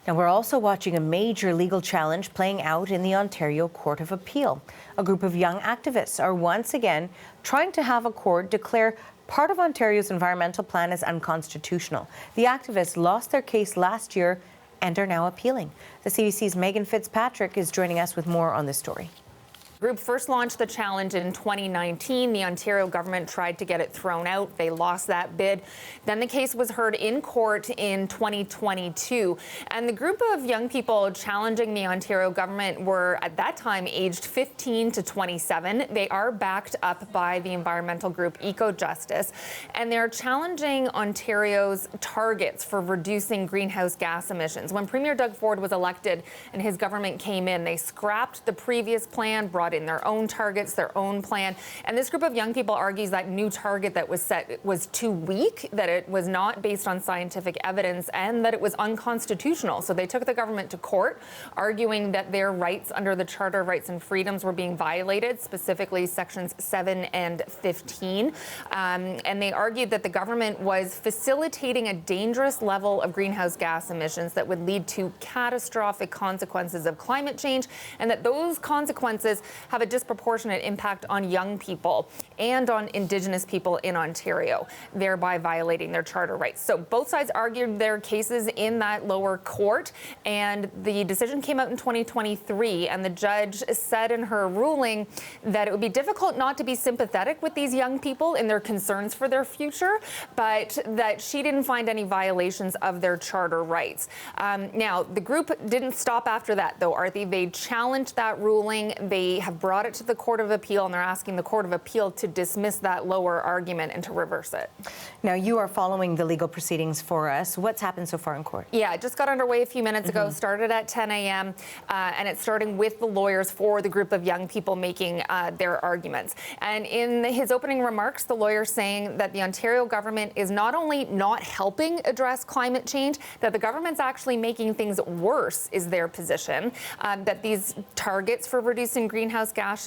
Now, we're also watching a major legal challenge playing out in the Ontario Court of Appeal. A group of young activists are once again trying to have a court declare part of Ontario's environmental plan as unconstitutional. The activists lost their case last year and are now appealing. The CBC's Megan Fitzpatrick is joining us with more on this story. The group first launched the challenge in 2019. The Ontario government tried to get it thrown out. They lost that bid. Then the case was heard in court in 2022. And the group of young people challenging the Ontario government were at that time aged 15 to 27. They are backed up by the environmental group EcoJustice. And they're challenging Ontario's targets for reducing greenhouse gas emissions. When Premier Doug Ford was elected and his government came in, they scrapped the previous plan, brought in their own targets, their own plan. And this group of young people argues that new target that was set was too weak, that it was not based on scientific evidence, and that it was unconstitutional. So they took the government to court, arguing that their rights under the Charter of Rights and Freedoms were being violated, specifically sections 7 and 15. And they argued that the government was facilitating a dangerous level of greenhouse gas emissions that would lead to catastrophic consequences of climate change, and that those consequences have a disproportionate impact on young people and on Indigenous people in Ontario, thereby violating their charter rights. So both sides argued their cases in that lower court, and the decision came out in 2023, and the judge said in her ruling that it would be difficult not to be sympathetic with these young people and their concerns for their future, but that she didn't find any violations of their charter rights. Now, the group didn't stop after that, though, Arthi. They challenged that ruling. They have brought it to the Court of Appeal, and they're asking the Court of Appeal to dismiss that lower argument and to reverse it. Now, you are following the legal proceedings for us. What's happened so far in court? Yeah, it just got underway a few minutes ago, started at 10 a.m., and it's starting with the lawyers for the group of young people making their arguments. And in his opening remarks, the lawyer saying that the Ontario government is not only not helping address climate change, that the government's actually making things worse is their position, that these targets for reducing greenhouse gas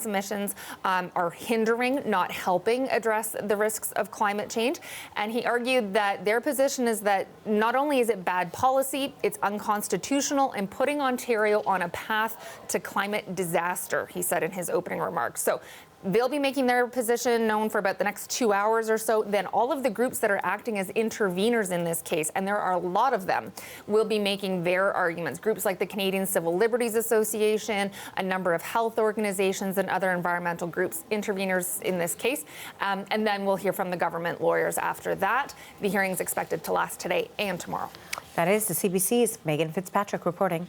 emissions are hindering, not helping address the risks of climate change. And he argued that their position is that not only is it bad policy, it's unconstitutional and putting Ontario on a path to climate disaster, he said in his opening remarks. So they'll be making their position known for about the next 2 hours or so. Then all of the groups that are acting as interveners in this case, and there are a lot of them, will be making their arguments. Groups like the Canadian Civil Liberties Association, a number of health organizations and other environmental groups, interveners in this case. And then we'll hear from the government lawyers after that. The hearing is expected to last today and tomorrow. That is the CBC's Megan Fitzpatrick reporting.